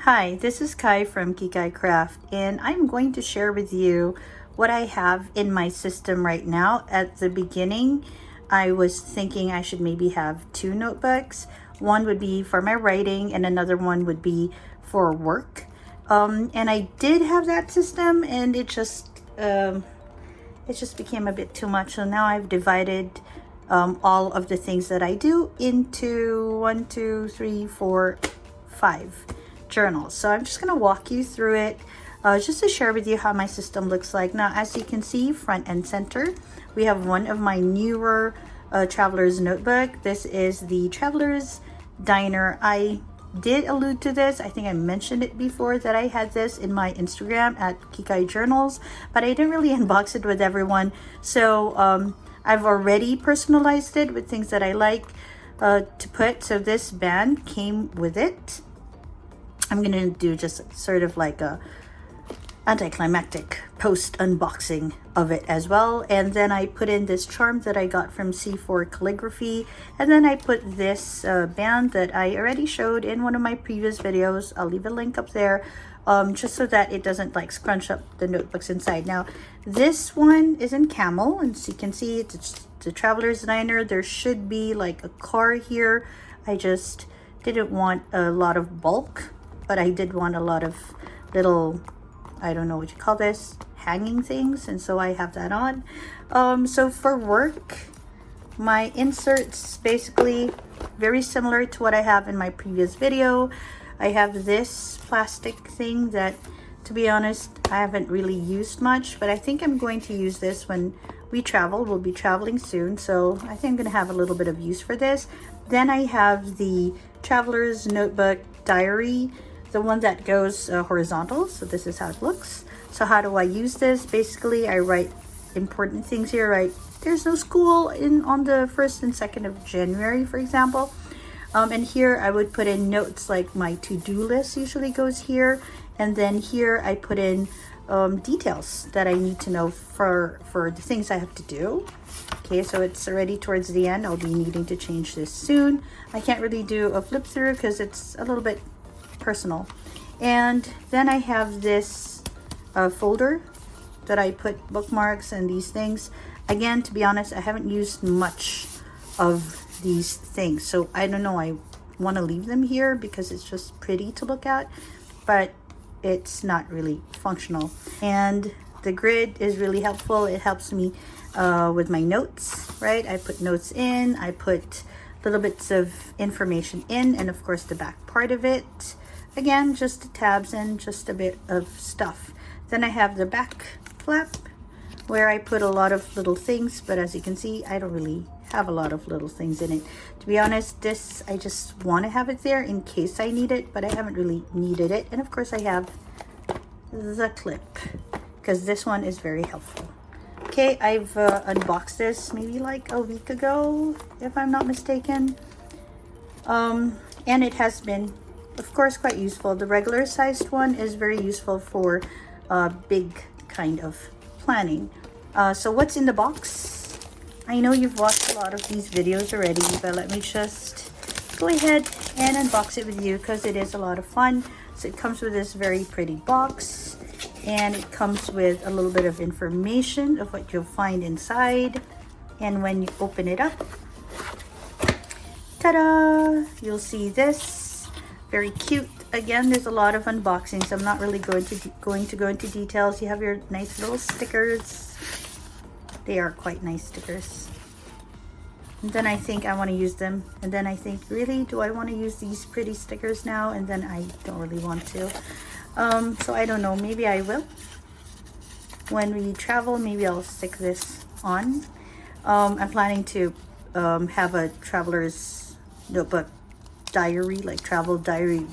Hi, this is Kai from Kaigi Craft, and I'm going to share with you what I have in my system right now. At the beginning, I was thinking I should maybe have two notebooks. One would be for my writing and another one would be for work. And I did have that system, and it just became a bit too much. So now I've divided all of the things that I do into 1, 2, 3, 4, 5 journals. So I'm just going to walk you through it just to share with you how my system looks like. Now, as you can see, front and center, we have one of my newer traveler's notebook. This is the Traveler's Diner. I did allude to this. I think I mentioned it before that I had this in my Instagram at Kaigi Journals, but I didn't really unbox it with everyone. So I've already personalized it with things that I like to put. So this band came with it. I'm gonna do just sort of like a anticlimactic post unboxing of it as well. And then I put in this charm that I got from C4 Calligraphy, and then I put this band that I already showed in one of my previous videos. I'll leave a link up there just so that it doesn't like scrunch up the notebooks inside. Now this one is in camel, and so you can see it's the Traveler's Diner. There should be like a car here. I just didn't want a lot of bulk, but I did want a lot of little, I don't know what you call this, hanging things, and so I have that on. So for work, my inserts basically very similar to what I have in my previous video. I have this plastic thing that, to be honest, I haven't really used much, but I think I'm going to use this when we travel. We'll be traveling soon, so I think I'm going to have a little bit of use for this. Then I have the Traveler's Notebook Diary, the one that goes horizontal. So this is how it looks. So how do I use this? Basically, I write important things here, right? There's no school on the 1st and 2nd of January, for example. And here I would put in notes, like my to-do list usually goes here. And then here I put in details that I need to know for the things I have to do. Okay, so it's already towards the end. I'll be needing to change this soon. I can't really do a flip through because it's a little bit personal. And then I have this folder that I put bookmarks and these things. Again, to be honest, I haven't used much of these things, so I don't know, I want to leave them here because it's just pretty to look at, but it's not really functional. And the grid is really helpful. It helps me with my notes, right? I put notes in, I put little bits of information in, and of course the back part of it. Again, just the tabs and just a bit of stuff. Then I have the back flap where I put a lot of little things, but as you can see, I don't really have a lot of little things in it. To be honest, this, I just want to have it there in case I need it, but I haven't really needed it. And of course I have the clip because this one is very helpful. Okay, I've unboxed this maybe like a week ago, if I'm not mistaken. And it has been, of course, quite useful. The regular sized one is very useful for big kind of planning. So what's in the box? I know you've watched a lot of these videos already, but let me just go ahead and unbox it with you because it is a lot of fun. So it comes with this very pretty box, and it comes with a little bit of information of what you'll find inside. And when you open it up, ta-da, you'll see this. Very cute. Again, there's a lot of unboxings. I'm not really going to go into details. You have your nice little stickers. They are quite nice stickers. And then I think I want to use them. And then I think, really, do I want to use these pretty stickers now? And then I don't really want to. So I don't know. Maybe I will. When we travel, maybe I'll stick this on. I'm planning to have a traveler's notebook diary, like travel diary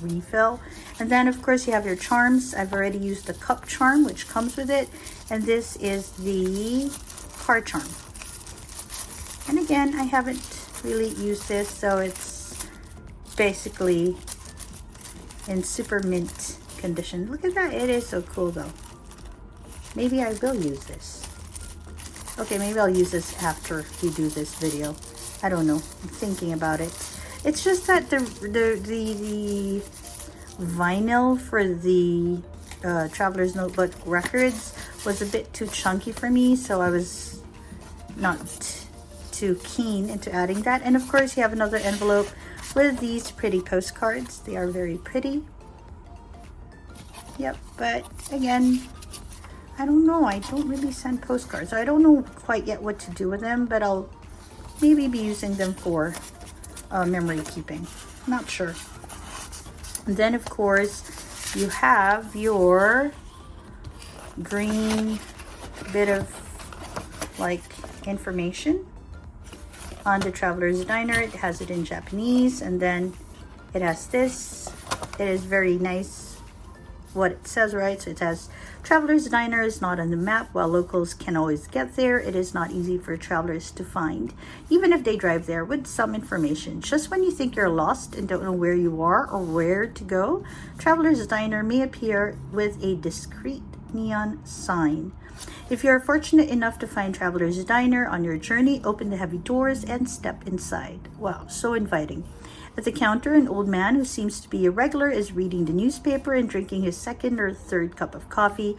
refill. And then of course you have your charms. I've already used the cup charm, which comes with it, and this is the car charm. And again, I haven't really used this, so it's basically in super mint condition. Look at that, it is so cool though. Maybe I will use this. Okay, maybe I'll use this after we do this video. I don't know, I'm thinking about it. It's just that the vinyl for the Traveler's Notebook records was a bit too chunky for me, so I was not too keen into adding that. And of course you have another envelope with these pretty postcards. They are very pretty. Yep, but again, I don't know, I don't really send postcards. I don't know quite yet what to do with them, but I'll maybe be using them for memory keeping. Not sure. And then of course you have your green bit of like information on the Traveler's Diner. It has it in Japanese, and then it has this. It is very nice what it says, right? So it has Traveler's Diner is not on the map. While locals can always get there, it is not easy for travelers to find, even if they drive there with some information. Just when you think you're lost and don't know where you are or where to go, Traveler's Diner may appear with a discreet neon sign. If you're fortunate enough to find Traveler's Diner on your journey, open the heavy doors and step inside. Wow, so inviting. At the counter, an old man who seems to be a regular is reading the newspaper and drinking his second or third cup of coffee.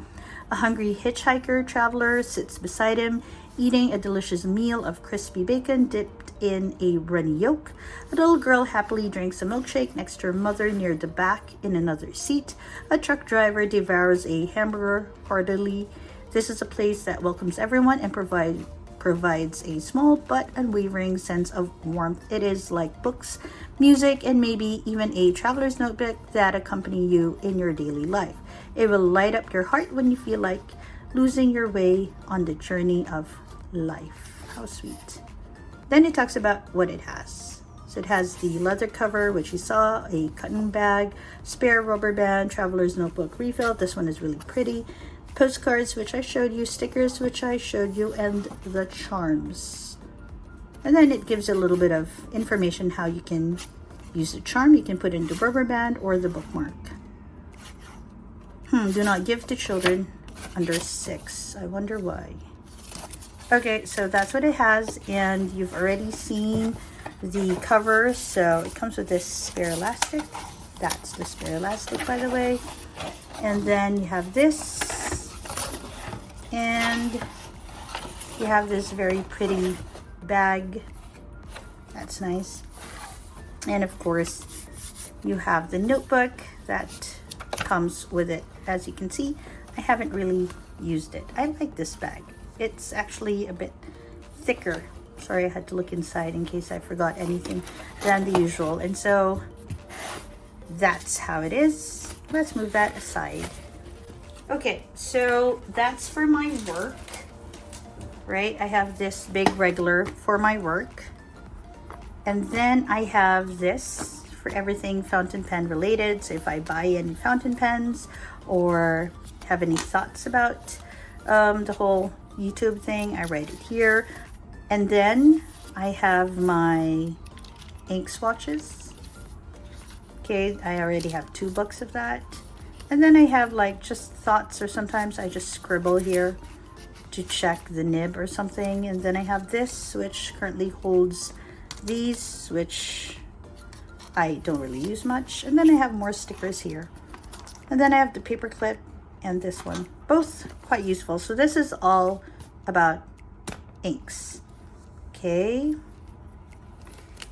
A hungry hitchhiker traveler sits beside him, eating a delicious meal of crispy bacon dipped in a runny yolk. A little girl happily drinks a milkshake next to her mother near the back in another seat. A truck driver devours a hamburger heartily. This is a place that welcomes everyone and provides a small but unwavering sense of warmth. It is like books, music, and maybe even a traveler's notebook that accompany you in your daily life. It will light up your heart when you feel like losing your way on the journey of life. How sweet. Then it talks about what it has. So it has the leather cover, which you saw, a cotton bag, spare rubber band, traveler's notebook refill. This one is really pretty. Postcards, which I showed you, stickers, which I showed you, and the charms. And then it gives a little bit of information how you can use the charm. You can put it in the rubber band or the bookmark. Do not give to children under 6. I wonder why. Okay, so that's what it has, and you've already seen the cover. So it comes with this spare elastic. That's the spare elastic, by the way. And then you have this. And you have this very pretty bag. That's nice. And of course, you have the notebook that comes with it. As you can see, I haven't really used it. I like this bag. It's actually a bit thicker. Sorry, I had to look inside in case I forgot anything than the usual. And so that's how it is. Let's move that aside. Okay, so that's for my work, right? I have this big regular for my work. And then I have this for everything fountain pen related. So if I buy any fountain pens or have any thoughts about the whole YouTube thing, I write it here. And then I have my ink swatches. Okay, I already have 2 books of that. And then I have like just thoughts, or sometimes I just scribble here to check the nib or something. And then I have this, which currently holds these, which I don't really use much. And then I have more stickers here. And then I have the paper clip and this one, both quite useful. So this is all about inks. Okay.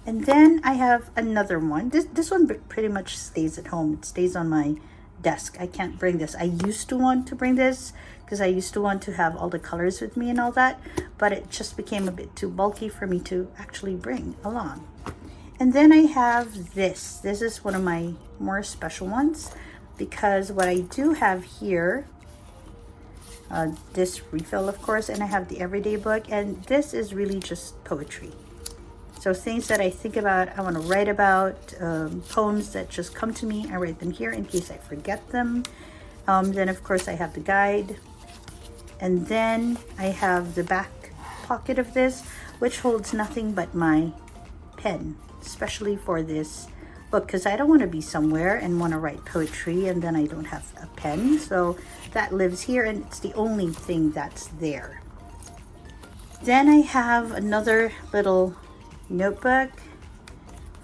And then I have another one. This one pretty much stays at home. It stays on my desk. I can't bring this. I used to want to bring this because I used to want to have all the colors with me and all that, but it just became a bit too bulky for me to actually bring along. And then I have this. This is one of my more special ones because what I do have here, this refill of course, and I have the everyday book, and this is really just poetry. So things that I think about, I want to write about, poems that just come to me, I write them here in case I forget them. Then of course I have the guide. And then I have the back pocket of this, which holds nothing but my pen, especially for this book, because I don't want to be somewhere and want to write poetry and then I don't have a pen. So that lives here, and it's the only thing that's there. Then I have another little notebook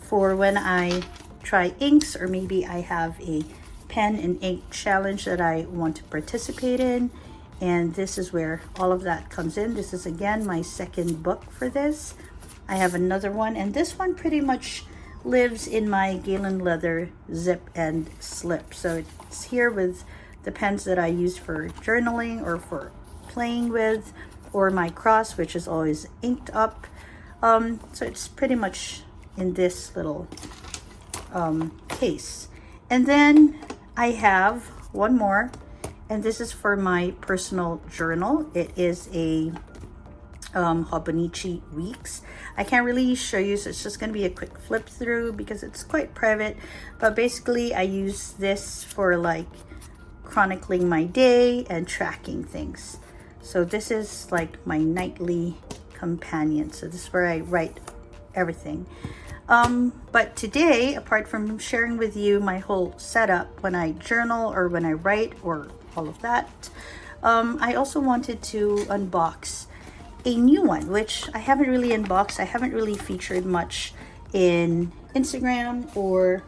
for when I try inks, or maybe I have a pen and ink challenge that I want to participate in. And this is where all of that comes in. This is again my second book for this. I have another one, and this one pretty much lives in my Galen leather zip and slip. So it's here with the pens that I use for journaling or for playing with, or my cross, which is always inked up. So it's pretty much in this little case. And then I have one more, and this is for my personal journal. It is a Hobonichi Weeks. I can't really show you, so it's just going to be a quick flip through because it's quite private. But basically I use this for like chronicling my day and tracking things. So this is like my nightly companion. So this is where I write everything. But today, apart from sharing with you my whole setup when I journal or when I write or all of that, I also wanted to unbox a new one, which I haven't really unboxed. I haven't really featured much in Instagram or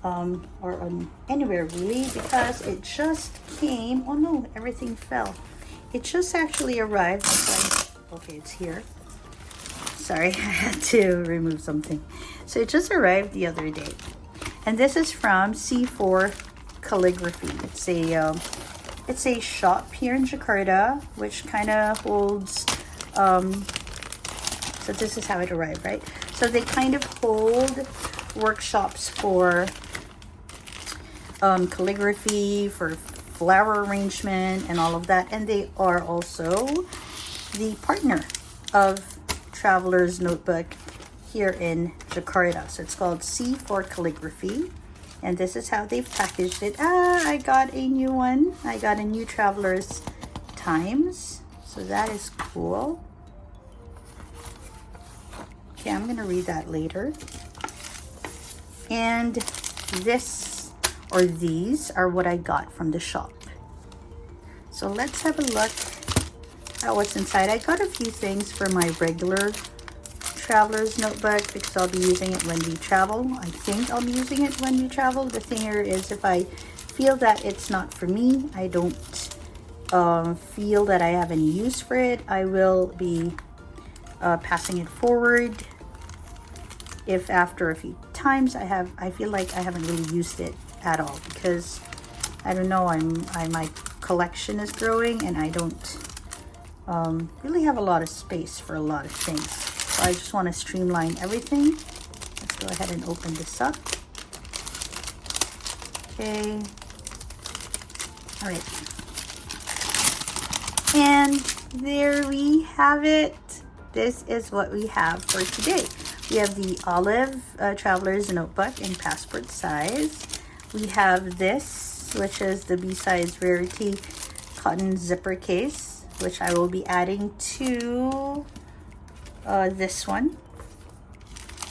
on anywhere really, because it just came. Oh no, everything fell. It just actually arrived. Okay, it's here. Sorry, I had to remove something. So it just arrived the other day, and this is from C4 Calligraphy. It's a shop here in Jakarta, which kind of holds. So this is how it arrived, right? So they kind of hold workshops for calligraphy, for flower arrangement, and all of that. And they are also the partner of Traveler's Notebook here in Jakarta. So it's called C4 Calligraphy, and this is how they've packaged it. I got a new one. I got a new Traveler's Times, so that is cool. Okay, I'm gonna read that later. And this, or these, are what I got from the shop. So let's have a look at what's inside. I got a few things for my regular Traveler's Notebook because I'll be using it when we travel. I think I'll be using it when we travel. The thing here is, if I feel that it's not for me, I don't feel that I have any use for it, I will be passing it forward. If after a few times I feel like I haven't really used it at all, because I don't know, my collection is growing and I don't really have a lot of space for a lot of things. So I just want to streamline everything. Let's go ahead and open this up. Okay. All right. And there we have it. This is what we have for today. We have the olive Traveler's Notebook in passport size. We have this, which is the B-size rarity cotton zipper case, which I will be adding to this one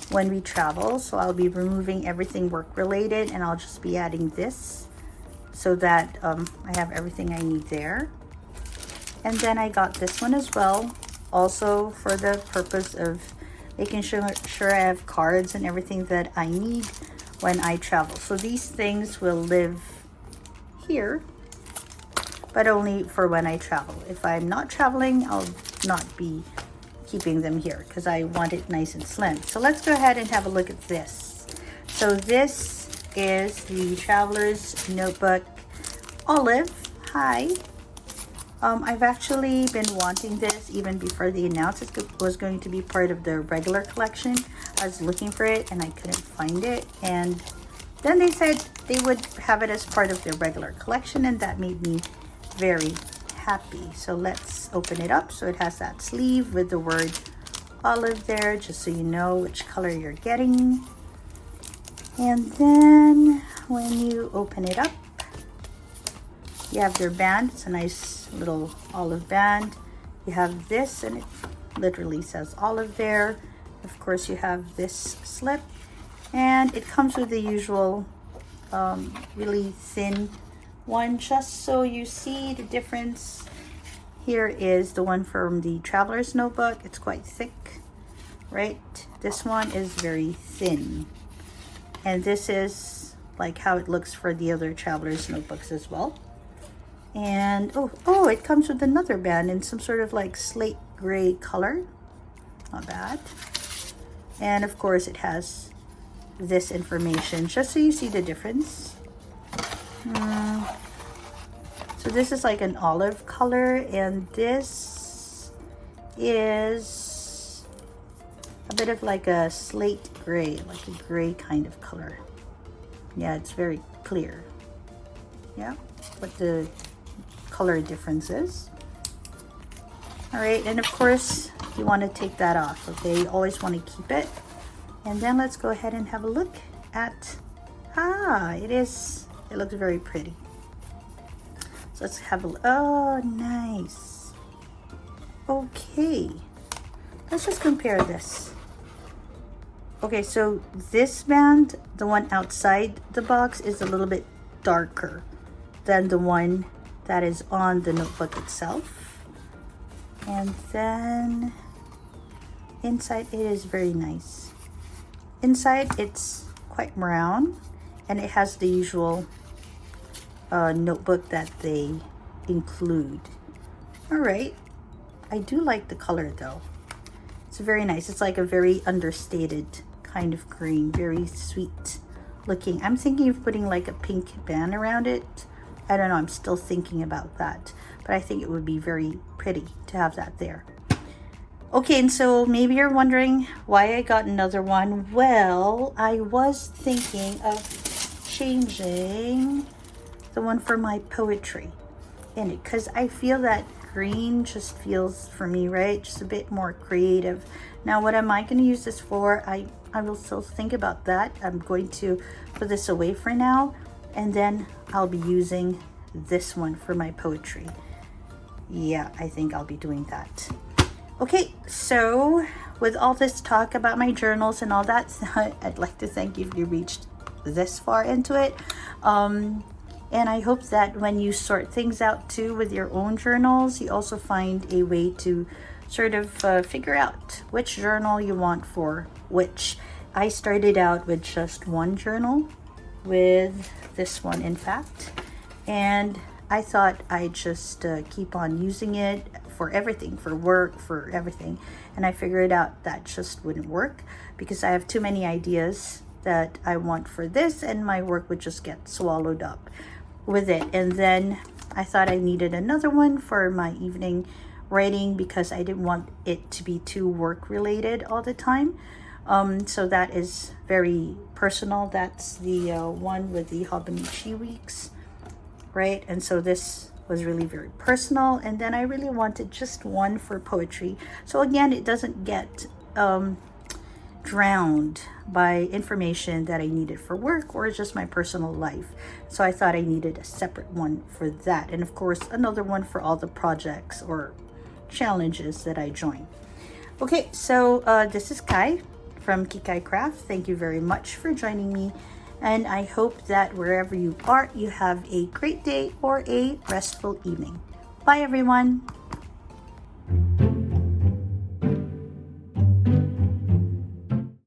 when we travel. So I'll be removing everything work related, and I'll just be adding this so that I have everything I need there. And then I got this one as well, also for the purpose of making sure I have cards and everything that I need when I travel. So these things will live here, but only for when I travel. If I'm not traveling, I'll not be keeping them here because I want it nice and slim. So let's go ahead and have a look at this. So this is the Traveler's Notebook Olive. Hi. I've actually been wanting this even before they announced it was going to be part of the regular collection. I was looking for it and I couldn't find it, and then they said they would have it as part of their regular collection, and that made me very happy. So let's open it up. So it has that sleeve with the word olive there, just so you know which color you're getting. And then when you open it up, you have their band. It's a nice little olive band. You have this, and it literally says olive there. Of course, you have this slip, and it comes with the usual really thin one, just so you see the difference. Here is the one from the Traveler's Notebook. It's quite thick, right? This one is very thin. And this is like how it looks for the other traveler's notebooks as well. And oh, it comes with another band in some sort of like slate gray color. Not bad. And of course it has this information just so you see the difference. So this is like an olive color, and this is a bit of like a slate gray, like a gray kind of color. Yeah, it's very clear. Yeah, what the color difference is. All right, and of course you want to take that off. Okay, you always want to keep it. And then let's go ahead and have a look at, it looks very pretty. So let's have a look. Oh, nice. Okay, let's just compare this. Okay, so this band, the one outside the box, is a little bit darker than the one that is on the notebook itself. And then inside it is very nice. Inside it's quite brown, and it has the usual notebook that they include. All right, I do like the color though. It's very nice. It's like a very understated kind of green, very sweet looking. I'm thinking of putting like a pink band around it. I don't know, I'm still thinking about that, but I think it would be very pretty to have that there. Okay, and so maybe you're wondering why I got another one. Well, I was thinking of changing the one for my poetry in it, because I feel that green just feels, for me, right, just a bit more creative. Now, what am I going to use this for? I will still think about that. I'm going to put this away for now, and then I'll be using this one for my poetry. Yeah, I think I'll be doing that. Okay, so with all this talk about my journals and all that, I'd like to thank you if you reached this far into it. And I hope that when you sort things out too with your own journals, you also find a way to sort of figure out which journal you want for which. I started out with just one journal, with this one in fact, and I thought I'd just keep on using it for everything, for work, for everything. And I figured out that just wouldn't work, because I have too many ideas that I want for this, and my work would just get swallowed up with it. And then I thought I needed another one for my evening writing, because I didn't want it to be too work related all the time. So that is very personal. That's the one with the Hobonichi weeks, right? And so this was really very personal. And then I really wanted just one for poetry. So again, it doesn't get drowned by information that I needed for work or just my personal life. So I thought I needed a separate one for that. And of course, another one for all the projects or challenges that I join. Okay, so this is Kai from Kikai Craft. Thank you very much for joining me. And I hope that wherever you are, you have a great day or a restful evening. Bye, everyone.